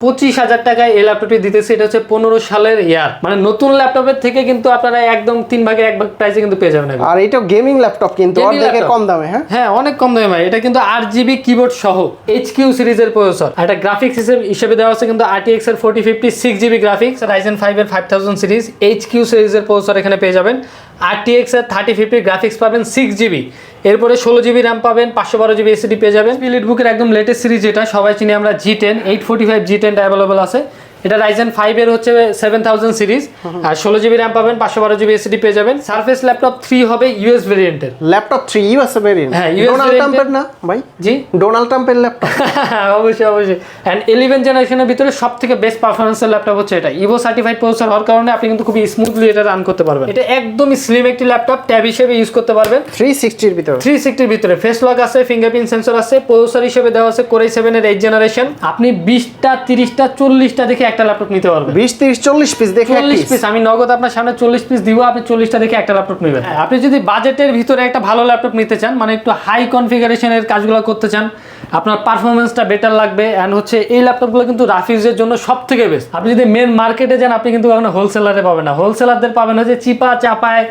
25,000 টাকায় এই ল্যাপটপটি দিতেছে। এটা হচ্ছে 15 সালের ইয়ার, মানে নতুন ল্যাপটপের থেকে কিন্তু আপনারা একদম 3 ভাগের 1 ভাগ প্রাইসে কিন্তু পেয়ে যাবেন। আর এটা গেমিং ল্যাপটপ কিন্তু অর্ধেকের কম দামে। হ্যাঁ অনেক কম দামে ভাই। এটা কিন্তু 8GB কিবোর্ড সহ HQ সিরিজের প্রসেসর। এটা গ্রাফিক্স হিসেবে দেওয়া আছে কিন্তু RTX এর 4050 6GB গ্রাফিক্স, Ryzen 5 এর 5000 সিরিজ HQ সিরিজের প্রসেসর এখানে পেয়ে যাবেন। RTX এর 3050 গ্রাফিক্স পাবেন 6GB, এরপরে 16GB র্যাম পাবেন, 512GB SSD পেয়ে যাবেন। EliteBook এর একদম লেটেস্ট সিরিজ যেটা সবাই চিনি আমরা G10 845 G10 টা अवेलेबल আছে। এটা Ryzen 5 এর হচ্ছে 7000 সিরিজ, আর 16GB র্যাম পাবেন, 512GB SSD পেয়ে যাবেন। Surface Laptop 3 হবে US ভেরিয়েন্টের। Laptop 3 US variant. হ্যাঁ ডোনাল্ড ট্রাম্পের না ভাই? জি ডোনাল্ড ট্রাম্পের ল্যাপটপ। অবশ্যই। এন্ড 11 জেনারেশনের ভিতরে সবথেকে বেস্ট পারফরম্যান্সের ল্যাপটপ হচ্ছে এটা। ইভো সার্টিফাইড প্রসেসর হওয়ার কারণে আপনি কিন্তু খুবই স্মুথলি এটা রান করতে পারবেন। এটা একদমই স্লিম একটি ল্যাপটপ, ট্যাব হিসেবে ইউজ করতে পারবেন। 360 এর ভিতরে 360 এর ভিতরে ফেস লক আছে, ফিঙ্গারপ্রিন্ট সেন্সর আছে, প্রসেসর হিসেবে দেওয়া আছে Core i7 এর 8 জেনারেশন। আপনি 20টা 30টা 40টা দেখে একটা ল্যাপটপ নিতে পারবেন। 20 30 40 পিস দেখে 40 পিস আমি নগদ আপনার সামনে 40 পিস দিব, আপনি 40টা দেখে একটা ল্যাপটপ নেবেন। আপনি যদি বাজেটের ভিতরে একটা ভালো ল্যাপটপ নিতে চান, মানে একটু হাই কনফিগারেশনের কাজগুলো করতে চান, আপনার পারফরম্যান্সটা বেটার লাগবে, এন্ড হচ্ছে এই ল্যাপটপগুলো কিন্তু রাফ ইউজের জন্য সবথেকে বেস্ট। আপনি যদি মেন মার্কেটে যান আপনি কিন্তু কখনো হোলসেলারে পাবেন না। হোলসেলারদের পাবেন হচ্ছে চিপা চাপায়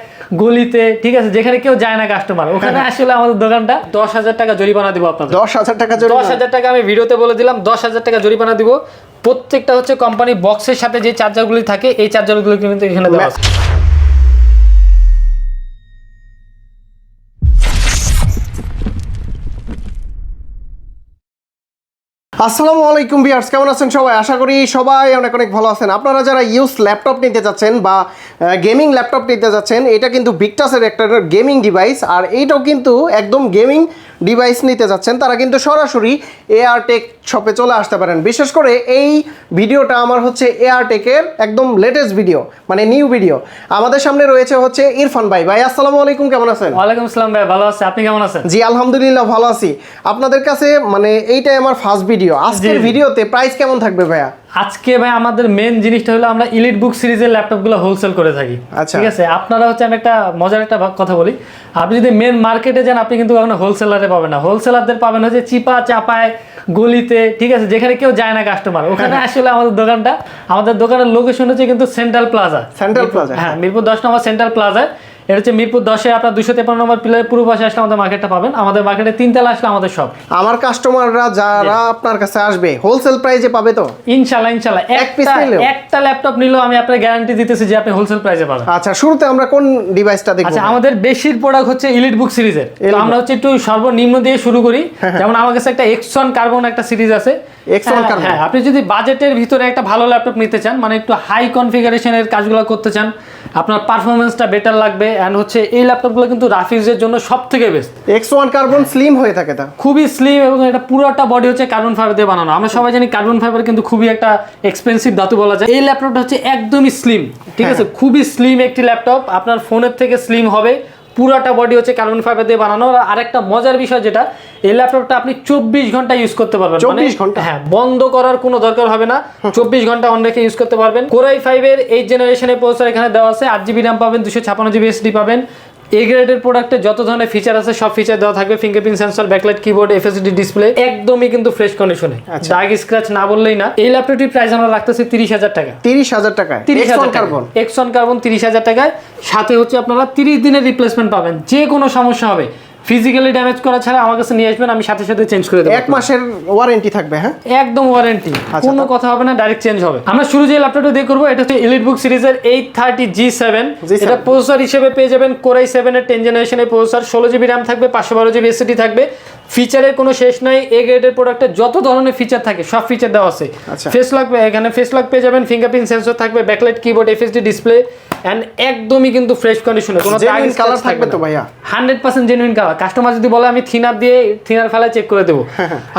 গলিতে, ঠিক আছে, যেখানে কেউ যায় না কাস্টমার, ওখানে আসলে আমাদের দোকানটা 10,000 টাকা জরিমানা দিব আপনাদের। 10,000 টাকা জরিমানা? 10,000 টাকা আমি ভিডিওতে বলে দিলাম, 10,000 টাকা জরিমানা দিব। প্রত্যেকটা হচ্ছে কোম্পানি বক্সের সাথে যে চার্জারগুলি থাকে এই চার্জারগুলো কিন্তু এখানে দেওয়া আছে। আসসালামু আলাইকুম ভিউয়ার্স, কেমন আছেন সবাই? আশা করি সবাই অনেক অনেক ভালো আছেন। আপনারা যারা ইউজ ল্যাপটপ নিতে যাচ্ছেন বা গেমিং ল্যাপটপ নিতে যাচ্ছেন, এটা কিন্তু ভিক্টাসের একটা গেমিং ডিভাইস, আর এইটাও কিন্তু একদম গেমিং ডিভাইস নিতে যাচ্ছেন, তারা কিন্তু সরাসরি এআরটেক শপে চলে আসতে পারেন। বিশেষ করে এই ভিডিওটা আমার হচ্ছে এআরটেকের একদম লেটেস্ট ভিডিও, মানে নিউ ভিডিও। আমাদের সামনে রয়েছে হচ্ছে ইরফান ভাই। ভাই আসসালামু আলাইকুম, কেমন আছেন? ওয়ালাইকুম আসসালাম ভাই, ভালো আছি, আপনি কেমন আছেন? জি আলহামদুলিল্লাহ ভালো আছি। আপনাদের কাছে মানে এইটাই আমার ফার্স্ট ভিডিও। আজকের ভিডিওতে প্রাইস কেমন থাকবে ভাইয়া? আজকে ভাই আমাদের মেন জিনিসটা হলো আমরা EliteBook সিরিজের ল্যাপটপগুলো হোলসেল করে থাকি। ঠিক আছে, আপনারা হচ্ছে আমি একটা মজার একটা কথা বলি, আপনি যদি মেন মার্কেটে যান আপনি কিন্তু কখনো হোলসেলারে পাবেন না। হোলসেলারদের পাবেন হচ্ছে চিপা চাপায় গলিতে, ঠিক আছে, যেখানে কেউ যায় না কাস্টমার, ওখানে আসলে আমাদের দোকানটা, আমাদের দোকানের লোকেশন হচ্ছে কিন্তু সেন্ট্রাল প্লাজা। হ্যাঁ, মিরপুর 10 নম্বর সেন্ট্রাল প্লাজায়। এটা হচ্ছে মিরপুর 10-এ আপনার 253 নম্বর পিলারের পূর্ব পাশে আসলে আমাদের মার্কেটটা পাবেন। আমাদের মার্কেটে 3 তলা আসলে আমাদের সব। আমার কাস্টমাররা যারা আপনার কাছে আসবে হোলসেল প্রাইসে পাবে তো? ইনশাআল্লাহ। একটা ল্যাপটপ নিলেও আমি আপনাকে গ্যারান্টি দিতেছি যে আপনি হোলসেল প্রাইসে পাবেন। আচ্ছা, শুরুতে আমরা কোন ডিভাইসটা দেখব? আচ্ছা, আমাদের বেশির প্রোডাক্ট হচ্ছে EliteBook সিরিজের। তো আমরা হচ্ছে একটু সর্বনিম্ন দিয়ে শুরু করি। যেমন আমার কাছে একটা Exxon Carbon একটা সিরিজ আছে। Exxon Carbon, হ্যাঁ, আপনি যদি বাজেটের ভিতরে একটা ভালো ল্যাপটপ নিতে চান, মানে একটু হাই কনফিগারেশনের কাজগুলো করতে চান, আপনার পারফরম্যান্সটা বেটার লাগবে, এন্ড হচ্ছে এই ল্যাপটপগুলো কিন্তু রাফ ইউজের জন্য সবথেকে বেস্ট। Exxon Carbon স্লিম হয়ে থাকে, তা খুবই স্লিম, এবং এটা পুরোটা বডি হচ্ছে কার্বন ফাইবার দিয়ে বানানো। আমরা সবাই জানি কার্বন ফাইবার কিন্তু খুবই একটা এক্সপেন্সিভ ধাতু বলা যায়। এই ল্যাপটপটা হচ্ছে একদমই স্লিম, ঠিক আছে, খুবই স্লিম একটি ল্যাপটপ, আপনার ফোনের থেকে স্লিম হবে। পুরোটা বডি হচ্ছে কার্বন ফাইবার দিয়ে বানানো। আর একটা মজার বিষয় যেটা, এই ল্যাপটপটা আপনি 24 ঘন্টা ইউজ করতে পারবেন। 24 ঘন্টা? হ্যাঁ, বন্ধ করার কোনো দরকার হবে না, 24 ঘন্টা অন রেখে ইউজ করতে পারবেন। Core i5 এর 8 জেনারেশনের প্রসেসর এখানে দেওয়া আছে, 8GB র্যাম পাবেন, 256GB SSD পাবেন। এ গ্রেডের প্রোডাক্টে যত ধরনের ফিচার আছে সব ফিচার দেওয়া থাকবে, fingerprint sensor, backlight keyboard, FSD display, একদমই কিন্তু ফ্রেশ কন্ডিশনে, দাগ স্ক্র্যাচ না বললেই না। এই ল্যাপটপটির প্রাইস আমরা রাখতেছি 30,000 টাকা। 30,000 টাকায় Exxon Carbon? Exxon Carbon 30,000 টাকায়। সাথে হচ্ছে আপনারা 30 দিনের রিপ্লেসমেন্ট পাবেন। যে কোনো সমস্যা হবে ফিজিক্যালি ড্যামেজ করা ছাড়া আমার কাছে নিয়ে আসবেন, আমি সাথে সাথে চেঞ্জ করে দেব। 1 মাসের ওয়ারেন্টি থাকবে? হ্যাঁ, একদম ওয়ারেন্টি, কোনো কথা হবে না, ডাইরেক্ট চেঞ্জ হবে। আমরা শুরু যে ল্যাপটপটা দিয়ে করব, এটা হচ্ছে EliteBook সিরিজের 830 G7। এটা প্রসেসর হিসেবে পেয়ে যাবেন Core i7 এর 10 জেনারেশনের প্রসেসর, 16GB র্যাম থাকবে, 512GB SSD থাকবে। ফিচারের কোনো শেষ নাই। এ গ্রেডের প্রোডাক্টে যত ধরনের ফিচার থাকে সব ফিচার দেওয়া আছে। ফেস লক, এখানে ফেস লক পেয়ে যাবেন, ফিঙ্গারপ্রিন্ট সেন্সর থাকবে, backlight keyboard, FSD display, and একদমই কিন্তু ফ্রেশ কন্ডিশনে, কোনো দাগ কালার থাকবে তো ভাইয়া? 100% জেনুইন কালার। কাস্টমার যদি বলে আমি থিনার দিয়ে থিনার ফেলায় চেক করে দেবো।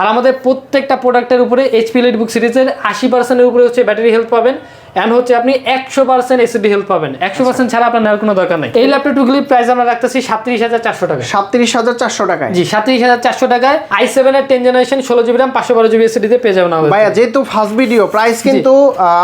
আর আমাদের প্রত্যেকটা প্রোডাক্টের উপরে HP EliteBook সিরিজের 80% এর উপরে হচ্ছে ব্যাটারি হেলথ পাবেন, এন্ড হচ্ছে আপনি 100% এসএসডি হেলথ পাবেন। 100% ছাড়া আপনার নেওয়ার কোনো দরকার নেই। এই ল্যাপটপগুলির প্রাইস আমরা রাখতেছি 37,400 টাকা। 37,400 টাকায়? জি 37,400 টাকায় i7 এর 10 generation 16 GB RAM 512 GB SSD তে পেয়ে যাবেন আমাদের। ভাইয়া যেহেতু ফার্স্ট ভিডিও প্রাইস কিন্তু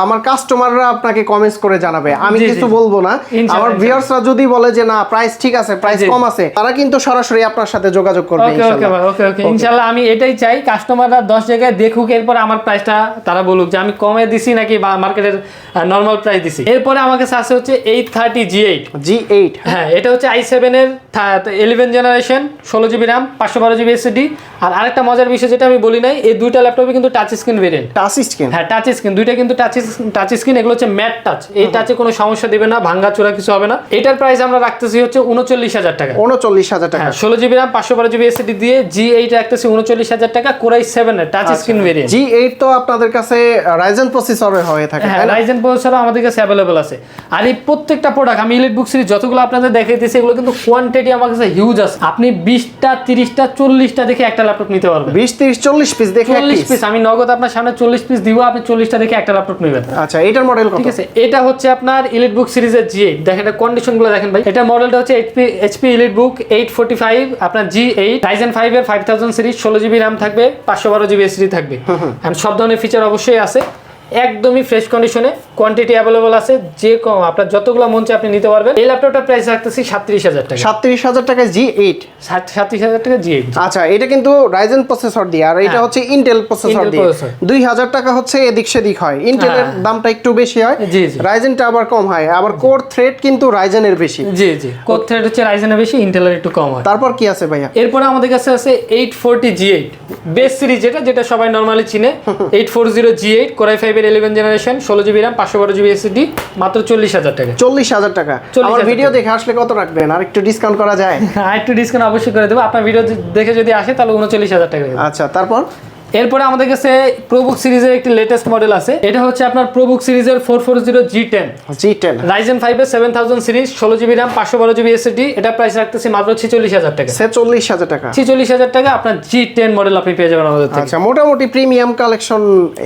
আমার কাস্টমাররা আপনাকে কমেন্টস করে জানাবে, আমি কিছু বলবো না। আমার ভিউয়ার্সরা যদি বলে যে না প্রাইস ঠিক আছে, প্রাইস কম আছে, তারা কিন্তু সরাসরি আপনার সাথে যোগাযোগ করবে ইনশাআল্লাহ। ওকে ইনশাআল্লাহ আমি এটাই চাই, কাস্টমাররা 10 জায়গায় দেখুক, এরপর আমার প্রাইসটা তারা বলুক যে আমি কমে দিছি নাকি বা মার্কেটের নরমাল প্রাইস দিছি। এরপরে আমার কাছে আছে হচ্ছে 830 G8। হ্যাঁ এটা হচ্ছে i7 এর 11 generation 16 GB RAM 512 GB SSD. আর আরেকটা মজার বিষয় যেটা আমি বলি নাই, এই দুইটা ল্যাপটপে কিন্তু touch screen variant. Touch screen? হ্যাঁ টাচ স্ক্রিন, দুইটা কিন্তু টাচ স্ক্রিন। এগুলো হচ্ছে ম্যাট টাচ, এই টাচে কোনো সমস্যা দিবে না, ভাঙা চোরা কিছু হবে না। এটার প্রাইস আমরা রাখতেছি হচ্ছে 39,000 টাকা। 39,000 টাকা? 16 জিবি RAM 512 জিবি এসএসডি দিয়ে G8 রাখতেছি 39,000 টাকা, Core i7 এর টাচ স্ক্রিন ভেরিয়েন্ট। G8 তো আপনাদের কাছে রাইজেন প্রসেসরে হয়ে থাকে? হ্যাঁ রাইজেন প্রসেসর আমাদের কাছে अवेलेबल আছে। আর এই প্রত্যেকটা প্রোডাক্ট আমি এলিটবুক সিরিজ যতগুলো আপনাদের দেখাইতেছি এগুলো কিন্তু কোয়ান্টিটি আমার কাছে হিউজ আছে। আপনি 20টা 30টা 40টা দেখে একটা ল্যাপটপ নিতে পারবেন। 20 30 40 পিস দেখে? 40 পিস আমি নগদ আপনার সামনে 40 পিস দিব, আপনি 40টা দেখে একটা ল্যাপটপ নেবেন। আচ্ছা এটার মডেল কত? ঠিক আছে এটা হচ্ছে আপনার এলিটবুক সিরিজের G8। দেখেন এটা কন্ডিশনগুলো দেখেন ভাই। এটা মডেলটা হচ্ছে HP এলিটবুক 845 আপনার G8 Ryzen 5 এর 5000 সিরিজ 16 জিবি RAM থাকবে 512 জিবি এসএসডি থাকবে। এন্ড সব ধরনের ফিচার অবশ্যই আছে, একদমই ফ্রেশ কন্ডিশনে, কোয়ান্টিটি अवेलेबल আছে, যে কম আপনার যতগুলো মন চায় আপনি নিতে পারবেন। এই ল্যাপটপটার প্রাইস রাখতেছি 37,000 টাকা। 37,000 টাকায় G8? 37,000 টাকা G8। আচ্ছা এটা কিন্তু রাইজেন প্রসেসর দিয়ে, আর এটা হচ্ছে ইন্টেল প্রসেসর দিয়ে। 2000 টাকা হচ্ছে এদিক সেদিক হয়, ইন্টেলের দামটা একটু বেশি হয়, রাইজেনটা আবার কম হয়। আবার কোর থ্রেড কিন্তু রাইজেনের বেশি। জি কোর থ্রেড হচ্ছে রাইজেনের বেশি, ইন্টেলের একটু কম হয়। তারপর কি আছে ভাইয়া? এরপরে আমাদের কাছে আছে 840 G8 বেস সিরিজ, যেটা সবাই নরমালি চিনে। 840 G8 Core i5 এর 11 generation 16 GB RAM 512 GB SSD মাত্র 40,000 টাকা। 40,000 টাকা? আমার ভিডিও দেখে আসলে কত রাখবেন? আর একটু ডিসকাউন্ট করা যায়? আর একটু ডিসকাউন্ট অবশ্যই করে দেব, আপনার ভিডিও দেখে যদি আসে তাহলে 39,000 টাকা। আচ্ছা তারপর? এরপরে আমাদের কাছে প্রোবুক সিরিজের একটি লেটেস্ট মডেল আছে, এটা হচ্ছে আপনার প্রোবুক সিরিজের 440 G10 Ryzen 5 এর 7000 series 16 GB RAM 512 GB SSD. এটা প্রাইস রাখতেছি মাত্র 46,000 টাকা। 46,000 টাকা? 46,000 টাকা আপনার G10 মডেল আপনি পেয়ে যাবেন আমাদের থেকে। আচ্ছা মোটামুটি প্রিমিয়াম কালেকশন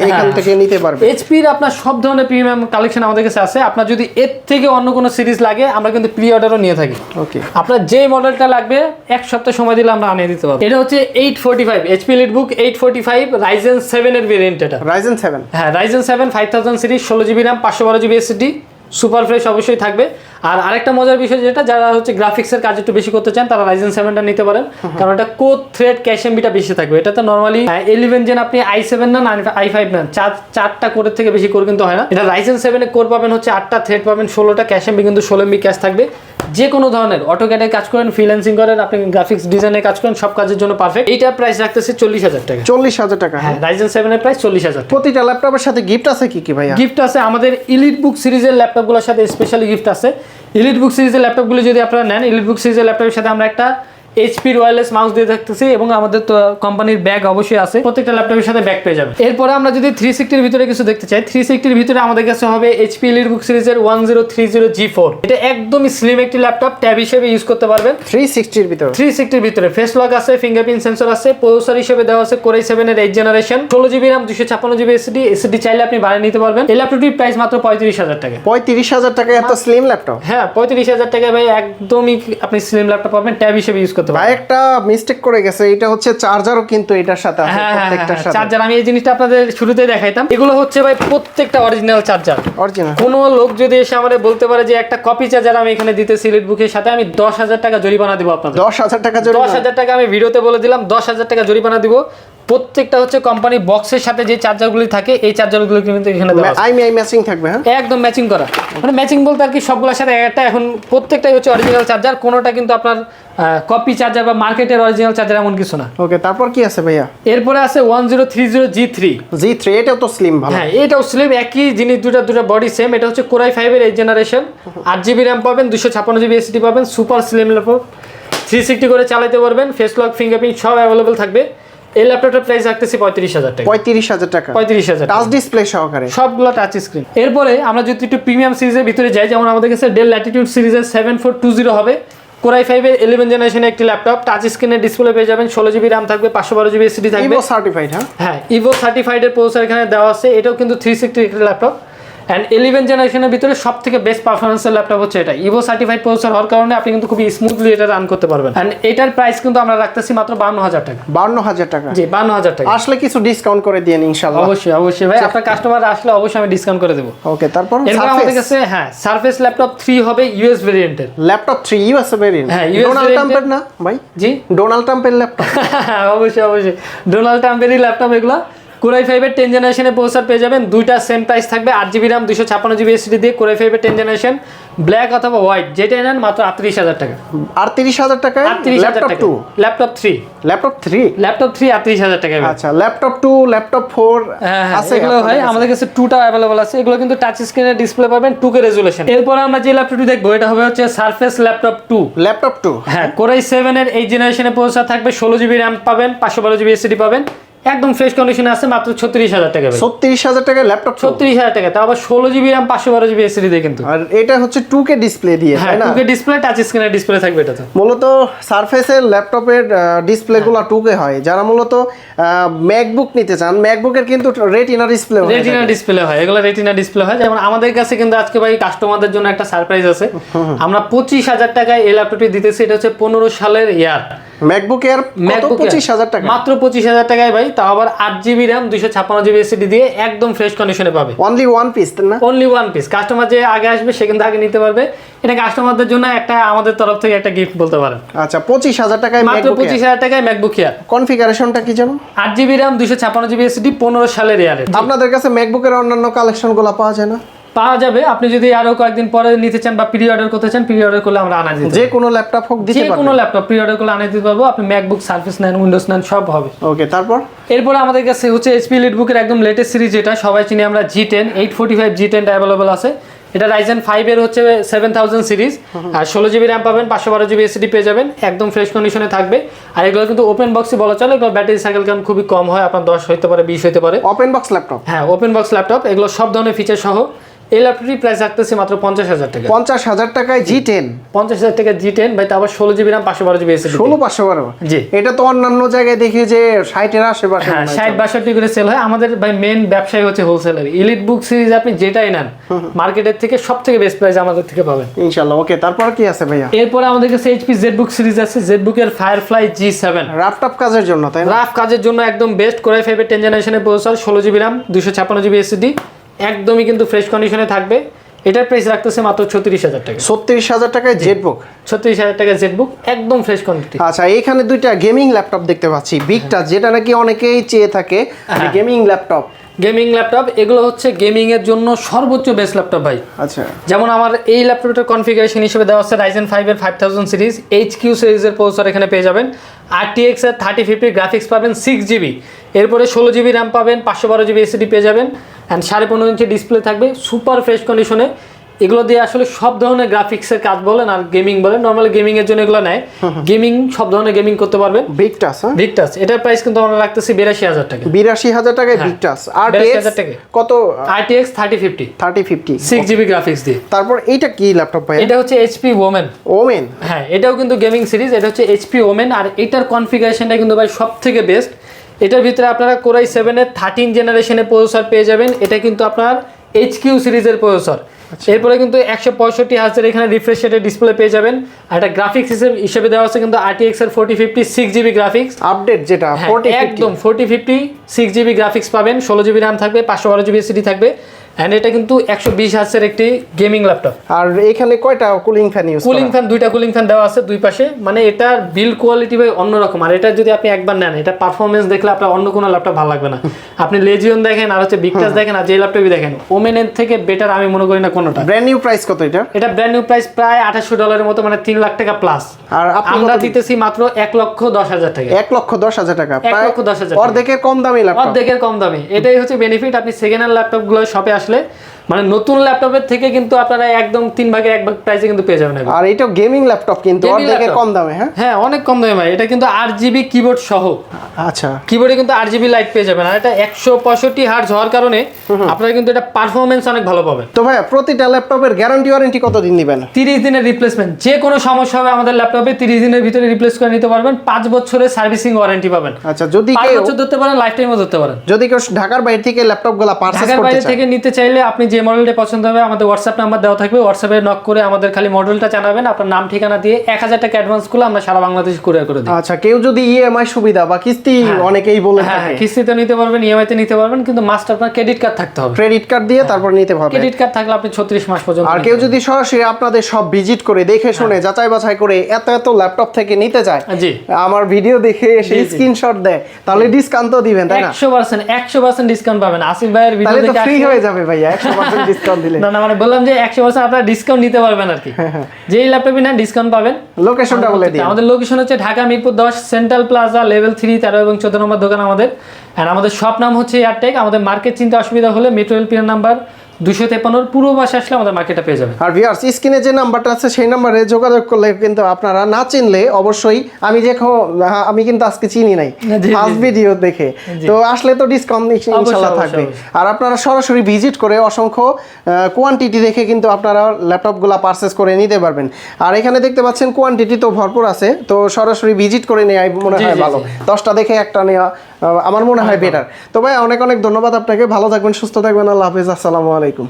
এখান থেকে নিতে পারবেন। HP এর আপনার সব ধরনের প্রিমিয়াম কালেকশন আমাদের কাছে আছে। আপনার যদি এর থেকে অন্য কোনো সিরিজ লাগে আমরা কিন্তু প্রি অর্ডারও নিয়ে থাকি। ওকে আপনার যে মডেলটা লাগবে এক সপ্তাহ সময় দিলে আমরা আনিয়ে দিতে পারবো। এটা হচ্ছে 845 HP এলিটবুক 845 Ryzen 7 এর ভেরিয়েন্ট। এটা Ryzen 7? হ্যাঁ Ryzen 7 5000 series 16 GB RAM 512 GB SSD, super fresh অবশ্যই থাকবে। আর আরেকটা মজার বিষয় যেটা, যারা হচ্ছে গ্রাফিক্সের কাজ একটু বেশি করতে চান তারা Ryzen 7টা নিতে পারেন, কারণ এটা কোর থ্রেড ক্যাশ এমবিটা বেশি থাকবে। এটা তো নরমালি 11 জেন আপনি i7 না i5 না, চারটা কোরের থেকে বেশি কোর কিন্তু হয় না। এটা Ryzen 7 এ কোর পাবেন হচ্ছে 8টা, থ্রেড পাবেন 16টা, ক্যাশ এমবি কিন্তু 16 এমবি ক্যাশ থাকবে। যে কোনো ধরনের অটোক্যাডে কাজ করেন, ফ্রিল্যান্সিং করেন, আপনি গ্রাফিক্স ডিজাইনে কাজ করেন, সব কাজের জন্য পারফেক্ট। এইটার প্রাইস রাখতেছে 40,000 টাকা। 40,000 টাকা? হ্যাঁ Ryzen 7 এর প্রাইস 40,000। প্রতিটা ল্যাপটপের সাথে গিফট আছে কি ভাইয়া? গিফট আছে আমাদের এলিটবুক সিরিজের ল্যাপটপগুলোর সাথে স্পেশালি গিফট আছে। এলিটবুক সিরিজের ল্যাপটপগুলো যদি আপনারা নেন, এলিটবুক সিরিজের ল্যাপটপের সাথে আমরা একটা HP ওয়্যারলেস মাউস দিয়ে থাকতেছি, এবং আমাদের তো কোম্পানির ব্যাগ অবশ্যই আছে, প্রত্যেকটা ল্যাপটপের সাথে ব্যাগ পেয়ে যাবেন। এরপরে আমরা যদি 360 এর ভিতরে কিছু দেখতে চাই, 360 এর ভিতরে আমাদের কাছে হবে HP এলিটবুক সিরিজের 1030 G4। এটা একদমই স্লিম একটি ল্যাপটপ, ট্যাব হিসেবে ইউজ করতে পারবেন। 360 এর ভিতরে? 360 এর ভিতরে ফেস লক আছে, ফিঙ্গারপ্রিন্ট সেন্সর আছে, প্রসেসর হিসেবে দেওয়া আছে Core i7 এর 8 generation 16 GB RAM 256 GB SSD চাইলে আপনি বাড়িয়ে নিতে পারবেন। এই ল্যাপটপটির প্রাইস মাত্র 35,000 টাকা। 35,000 টাকা এত স্লিম ল্যাপটপ? হ্যাঁ 35,000 টাকা ভাই, একদমই আপনি স্লিম ল্যাপটপ পাবেন, ট্যাব হিসেবে ইউজ করতে পারবেন। ভাই একটা মিস্টেক করে গেছে, এটা হচ্ছে চার্জারও কিন্তু এটার সাথে আছে প্রত্যেকটার সাথে। চার্জার আমি এই জিনিসটা আপনাদের শুরুতেই দেখাইতাম, এগুলো হচ্ছে ভাই প্রত্যেকটা অরিজিনাল চার্জার। অরিজিনাল? কোনো লোক যদি এসে আমাদের বলতে পারে যে একটা কপি চার্জার আমি এখানে দিতেছি এলিটবুকের সাথে, আমি 10,000 টাকা জরিমানা দিব আপনাদের। 10,000 টাকা জরিমানা? 10,000 টাকা আমি ভিডিওতে বলে দিলাম, 10,000 টাকা জরিমানা দিব। প্রত্যেকটা হচ্ছে কোম্পানি বক্সের সাথে যে চার্জারগুলি থাকে এই চার্জারগুলো কিন্তু এখানে দেওয়া আছে। আই ম্যাচিং থাকবে? হ্যাঁ একদম ম্যাচিং করা, মানে ম্যাচিং বলতে আর কি সবগুলোর সাথে একটা, এখন প্রত্যেকটাই হচ্ছে অরিজিনাল চার্জার, কোনোটা কিন্তু আপনার কপি চার্জার বা মার্কেটের অরিজিনাল চার্জার এমন কিছু না। ওকে তারপর কি আছে ভাইয়া? এরপরে আছে 1030 G3। এটাও তো স্লিম ভালো? হ্যাঁ এটাও স্লিম, একই জিনিস, দুটো বডি সেম। এটা হচ্ছে Core i5 এর 8 জেনারেশন 8 জিবি RAM পাবেন, 256 জিবি এসএসডি পাবেন, সুপার স্লিম ল্যাপটপ, 360 করে চালাতে পারবেন, ফেস লক ফিঙ্গারপ্রিন্ট সব অ্যাভেলেবল থাকবে। এই ল্যাপটপটার প্রাইস রাখতেছি 35,000 টাকা। 35,000 টাকা? 35,000 টাচ ডিসপ্লে সহকারে সবগুলো টাচ স্ক্রিন। এরপরে আমরা যদি একটু প্রিমিয়াম সিরিজের ভিতরে যাই, যেমন আমাদের কাছে ডেল ল্যাটিটিউড সিরিজের 7420 হবে, Core i5 এর 11 জেনারেশনের একটি ল্যাপটপ, টাচ স্ক্রিনের ডিসপ্লে পেয়ে যাবেন, 16 জিবি RAM থাকবে, 512 জিবি এসএসডি থাকবে, ইভো সার্টিফাইড। হ্যাঁ ইভো সার্টিফাইড এর প্রসেসর এখানে দেওয়া আছে। এটাও কিন্তু 360 ল্যাপটপ, অ্যান্ড 11 জেনারেশনের ভিতরে সব থেকে বেস্ট পারফরমেন্সের ল্যাপটপ হচ্ছে এটা। ইভো সার্টিফাইড প্রসেসর হওয়ার কারণে আপনি কিন্তু খুবই স্মুথলি এটা রান করতে পারবেন। অ্যান্ড এটার প্রাইস কিন্তু আমরা রাখতেছি মাত্র 52,000 টাকা। 52,000 টাকা? জি 52,000 টাকা। আসলে কিছু ডিসকাউন্ট করে দিয়েন ইনশাআল্লাহ। অবশ্যই ভাই, আপনার কাস্টমার আসলে অবশ্যই আমি ডিসকাউন্ট করে দেবো। ওকে, তারপর এরপর আমাদের কাছে সারফেস ল্যাপটপ 3 হবে ইউএস ভেরিয়েন্টের। Laptop 3 US variant? হ্যাঁ, ডোনাল্ড ট্রাম্পের না ভাই? জি, ডোনাল্ড ট্রাম্পের ল্যাপটপ। অবশ্যই ডোনাল্ড ট্রাম্পেরই ল্যাপটপ এগুলো। কোরাই 5-এর 10 জেনারেশনের প্রসেসর পেয়ে যাবেন, দুইটা সেম প্রাইস থাকবে, 8GB RAM 256GB SSD দিয়ে কোরাই 5-এর 10 জেনারেশন, ব্ল্যাক অথবা হোয়াইট যেটা নেন মাত্র 38,000 টাকা। 38,000 টাকায় ল্যাপটপ 2? ল্যাপটপ 3 38,000 টাকা। আচ্ছা, ল্যাপটপ 2, ল্যাপটপ 4 আছে এগুলো ভাই আমাদের কাছে 2টা अवेलेबल আছে। এগুলো কিন্তু টাচ স্ক্রিনের ডিসপ্লে পাবেন 2K রেজোলিউশন। এরপর আমরা যে ল্যাপটপটি দেখবো এটা হবে হচ্ছে সারফেস ল্যাপটপ 2। ল্যাপটপ 2, হ্যাঁ, কোরাই 7-এর 8 জেনারেশনের প্রসেসর থাকবে, 16GB RAM পাবেন, 512GB SSD পাবেন, একদম ফ্রেশ কন্ডিশনে আছে, মাত্র 36,000 টাকা। 36,000 টাকায় ল্যাপটপ? 36,000 টাকা, তাও আবার 16GB RAM 512GB SSD দিয়ে কিন্তু। আর এটা হচ্ছে 2K ডিসপ্লে দিয়ে, তাই না? 2K ডিসপ্লে, টাচ স্ক্রিনের ডিসপ্লে থাকবে এটা। তো মূলত সারফেসের ল্যাপটপের ডিসপ্লেগুলো 2K হয়। যারা মূলত ম্যাকবুক নিতে চান, ম্যাকবুকের কিন্তু রেটিনা ডিসপ্লে হয়। রেটিনা ডিসপ্লে হয়, এগুলো রেটিনা ডিসপ্লে হয়। যেমন আমাদের কাছে কিন্তু আজকে ভাই কাস্টমারদের জন্য একটা সারপ্রাইজ আছে। আমরা 25,000 টাকায় এই ল্যাপটপটি দিতেছি। এটা হচ্ছে 15 সালের ইয়ার ম্যাকবুক এয়ার। কত? 25,000 টাকা? মাত্র 25,000 টাকায় ভাই, তাও আবার 8GB RAM 256GB SSD দিয়ে একদম ফ্রেশ কন্ডিশনে পাবে। অনলি ওয়ান পিস, তাই না? Only one piece. কাস্টমার যে আগে আসবে সে কিন্তু আগে নিতে পারবে। এটা কাস্টমারদের জন্য একটা আমাদের তরফ থেকে একটা গিফট বলতে পারেন। আচ্ছা, 25,000 টাকায় মাত্র 25,000 টাকায় ম্যাকবুক এয়ার। কনফিগারেশনটা কি জানো? 8GB RAM 256GB SSD 15 সালের ইয়ারে। আপনাদের কাছে ম্যাকবুকের অন্যান্য কালেকশনগুলো পাওয়া যায় না? পাওয়া যাবে। আপনি যদি আরো কয়েকদিন পরে নিতে চান বা প্রি অর্ডার করতে চান, প্রি অর্ডার করলে আমরা আনা দিতে। যে কোনো ল্যাপটপ হোক দিতে পারবো? যে কোনো ল্যাপটপ প্রি অর্ডার করলে আনা দিতে পারবো। আপনি ম্যাকবুক, সার্ফেস নেন, উইন্ডোজ নেন, সব হবে। ওকে, তারপর এরপর আমাদের কাছে হচ্ছে এইচপি এলিটবুকের একদম লেটেস্ট সিরিজ, যেটা সবাই চিনি আমরা, G10 845 G10 অ্যাভেলেবল আছে। এটা রাইজেন 5 এর হচ্ছে 7000 সিরিজ, আর 16GB RAM পাবেন, 512GB SSD পেয়ে যাবেন, একদম ফ্রেশ কন্ডিশনে থাকবে। আর এগুলো কিন্তু ওপেন বক্সই বলা চলে। এগুলো ব্যাটারি সাইকেল কাম খুবই কম হয়, আপনার 10 হতে পারে, 20 হতে পারে। Open box laptop? হ্যাঁ, ওপেন বক্স ল্যাপটপ। এগুলো সব ধরনের ফিচার সহ। এই ল্যাপটপটি প্রাইস রাখতেছি মাত্র 50,000 টাকা। 50,000 টাকায় G10? 50,000 টাকা G10 ভাই, তারপর 16GB RAM 512GB SSD। 16,512? জি। এটা তো অন্যান্য জায়গায় দেখি যে 60-এর আশেপাশে। হ্যাঁ, 60-62 করে সেল হয়। আমাদের ভাই মেন ব্যবসায় হচ্ছে হোলসেলার। এলিট বুক সিরিজ আপনি যেটাই নেন মার্কেটের থেকে সব থেকে বেস্ট প্রাইস আমাদের থেকে পাবেন ইনশাআল্লাহ। ওকে, তারপর কি আছে ভাইয়া? এরপরে আমাদের কাছে এইচপি জেডবুক সিরিজ আছে। জেডবুকের ফায়ারফ্লাই G7 ল্যাপটপ কাজের জন্য, তাই না? রাফ কাজের জন্য একদম বেস্ট। কোরাই 5-এর 10 জেনারেশনের processor, 16GB RAM 256GB SSD, একদমই কিন্তু ফ্রেশ কন্ডিশনে থাকবে। এটার প্রাইস রাখতেছে মাত্র 36,000 টাকা। 36,000 টাকায় জেডবুক? 36,000 টাকা জেডবুক, একদম ফ্রেশ কোয়ান্টিটি। আচ্ছা, এইখানে দুইটা গেমিং ল্যাপটপ দেখতে পাচ্ছি, বিগ টাচ, যেটা নাকি অনেকেই চেয়ে থাকে গেমিং ল্যাপটপ। গেমিং ল্যাপটপ এগুলো হচ্ছে গেমিং এর জন্য সর্বোচ্চ বেস্ট ল্যাপটপ ভাই। আচ্ছা, যেমন আমার এই ল্যাপটপটার কনফিগারেশন হিসেবে দেওয়া আছে রাইজেন 5-এর 5000 সিরিজ, HQ সিরিজের প্রসেসর এখানে পেয়ে যাবেন, RTX এর 3050 গ্রাফিক্স পাবেন 6GB, এরপরে 16GB RAM পাবেন, 512GB SSD পেয়ে যাবেন, অ্যান্ড 15.5 ইঞ্চি ডিসপ্লে থাকবে, সুপার ফ্রেশ কন্ডিশনে। এগুলো দিয়ে আসলে সব ধরনের গ্রাফিক্সের কাজ বলেন আর গেমিং বলেন, নর্মালি গেমিং এর জন্য এগুলো নেয়। গেমিং সব ধরনের গেমিং করতে পারবেন। Big touch? বিগ টাচ এটার প্রাইস কিন্তু আমরা রাখতেছি 82,000 টাকা। 82,000 টাকায় বিগ টাচ। আর 82,000 টাকা কত? RTX 3050 6GB গ্রাফিক্স দিয়ে। তারপর এইটা কি ল্যাপটপ ভাই? এটা হচ্ছে HP ওমেন। ওমেন? হ্যাঁ, এটাও কিন্তু গেমিং সিরিজ। এটা হচ্ছে HP ওমেন, আর এটার কনফিগারেশনটা কিন্তু ভাই সব থেকে বেস্ট। এটার ভিতরে আপনারা কোরাই 7-এর 13 জেনারেশনের প্রসেসর পেয়ে যাবেন। এটা কিন্তু আপনার HQ সিরিজের প্রসেসর। এরপরে কিন্তু 165 হার্জের এখানে রিফ্রেশ রেটের ডিসপ্লে পেয়ে যাবেন। আর এটা গ্রাফিক্স হিসেবে দেওয়া আছে কিন্তু RTX এর 4050 6GB গ্রাফিক্স আপডেট, যেটা 4050 একদম 4050 6GB গ্রাফিক্স পাবেন, 16GB RAM থাকবে, 512GB SSD থাকবে, এন্ড এটা কিন্তু 120 হার্জের একটি গেমিং ল্যাপটপ। আর এখানে কয়টা কুলিং ফ্যান ইউজ করা? কুলিং ফ্যান, দুইটা কুলিং ফ্যান দেওয়া আছে দুই পাশে। মানে এটার বিল্ড কোয়ালিটি ভাই অন্যরকম। আর এটা যদি আপনি একবার নেন, এটা পারফরমেন্স দেখলে আপনার অন্য কোনো ল্যাপটপ ভালো লাগবে না। আপনি লেজিয়ন দেখেন আর হচ্ছে বিগ টাচ দেখেন আর যে ল্যাপটপই দেখেন, ওমেনের থেকে বেটার আমি মনে করি না কোনোটা। ব্র্যান্ড নিউ প্রাইস কত এটা? এটা ব্র্যান্ড নিউ প্রাইস প্রায় $2800 মতো, মানে 3 লাখ টাকা প্লাস। আর আমরা দিতেছি মাত্র 1,10,000 টাকা। 1,10,000 টাকা, 1,10,000 অর্ধেকের কম দামি ল্যাপটপ। অর্ধেকের কম দামি, এটাই হচ্ছে বেনিফিট। আপনি সেকেন্ড হ্যান্ড ল্যাপটপগুলো শপে আসলে মানে নতুন ল্যাপটপের থেকে কিন্তু আপনারা একদম 3 ভাগের 1 ভাগ প্রাইসে কিন্তু পেয়ে যাবেন। আর এটা গেমিং ল্যাপটপ কিন্তু অর্ধেকের কম দামে। হ্যাঁ হ্যাঁ, অনেক কম দামে ভাই। এটা কিন্তু 8GB কিবোর্ড সহ। আচ্ছা, কিবোর্ডে কিন্তু 8GB লাইট পেয়ে যাবেন। আর এটা 165 হার্জ হওয়ার কারণে আপনারা কিন্তু এটা পারফরম্যান্স অনেক ভালো পাবেন। তো ভাই প্রতিটা ল্যাপটপের গ্যারান্টি ওয়ারেন্টি কতদিন দিবেন? 30 দিনের রিপ্লেসমেন্ট। যে কোনো সমস্যা হবে আমাদের ল্যাপটপে 30 দিনের ভিতরে রিপ্লেস করে নিতে পারবেন। 5 বছরের সার্ভিসিং ওয়ারেন্টি পাবেন। আচ্ছা, যদি 5 বছর ধরতে পারেন, লাইফ টাইমও ধরতে পারেন। যদি কেউ ঢাকার বাইরে থেকে ল্যাপটপগুলো পারচেজ করতে চায়, ঢাকার বাইরে থেকে নিতে চাইলে আপনি যে যে মডেলটা পছন্দ হবে আমাদের হোয়াটসঅ্যাপ নাম্বার দেওয়া থাকবে, হোয়াটসঅ্যাপে নক করে আমাদের খালি মডেলটা জানাবেন, আপনার নাম ঠিকানা দিয়ে 1000 টাকা অ্যাডভান্স করলে আমরা সারা বাংলাদেশ কুরিয়ার করে দিই। আচ্ছা, কেউ যদি ইএমআই সুবিধা বা কিস্তি অনেকেই বলে থাকে, কিস্তিতে নিতে পারবেন, ইএমআইতে নিতে পারবেন, কিন্তু মাস্ট আপনার ক্রেডিট কার্ড থাকতে হবে। ক্রেডিট কার্ড দিয়ে তারপর নিতে হবে। ক্রেডিট কার্ড থাকলে আপনি 36 মাস পর্যন্ত। আর কেউ যদি সরাসরি আপনাদের সব ভিজিট করে দেখে শুনে যাচাই বাছাই করে এত ল্যাপটপ থেকে নিতে চায়, জি, আমার ভিডিও দেখে এসে স্ক্রিনশট দেয়, তাহলে ডিসকাউন্ট তো দিবেন তাই না? 100% ডিসকাউন্ট পাবেন। আসিফ ভাইয়ের ভিডিও তাহলে তো দেখে ফ্রি হয়ে যাবে ভাইয়া 100% ডিসকাউন্ট দিলে। না মানে বললাম যে 100% আপনারা ডিসকাউন্ট নিতে পারবেন আর কি। যেই ল্যাপটপই নেন ডিসকাউন্ট পাবেন। লোকেশনটা বলে দিন। আমাদের লোকেশন হচ্ছে Dhaka Mirpur 10 central plaza level 3 13 এবং 14 নম্বর দোকান আমাদের। এন্ড আমাদের শপ নাম হচ্ছে এয়ারটেক। আমাদের মার্কেট চিনতে অসুবিধা হলে মেট্রো রেল পিন নাম্বার 253 পূর্ব পাশে আসলে আমাদের মার্কেটটা পেয়ে যাবেন। আর ভিউয়ার্স, স্ক্রিনে যে নাম্বারটা আছে সেই নাম্বারে যোগাযোগ করলে কিন্তু আপনারা না চিনলে অবশ্যই আমি কিন্তু আজকে চিনি নাই ফার্স্ট ভিডিও দেখে, তো আসলে তো ডিসকাউন্ট ইনশাআল্লাহ থাকবে। আর আপনারা সরাসরি ভিজিট করে অসংখ্য কোয়ান্টিটি দেখে কিন্তু আপনারা ল্যাপটপগুলো পারচেজ করে নিতে পারবেন। আর এখানে দেখতে পাচ্ছেন কোয়ান্টিটি তো ভরপুর আছে, তো সরাসরি ভিজিট করে নেওয়াই মনে হয় ভালো। 10টা দেখে একটা নেওয়া আমার মনে হয় বেটার। তো ভাই অনেক অনেক ধন্যবাদ আপনাকে, ভালো থাকবেন, সুস্থ থাকবেন, আল্লাহ হাফেজ, আসসালামু আলাইকুম।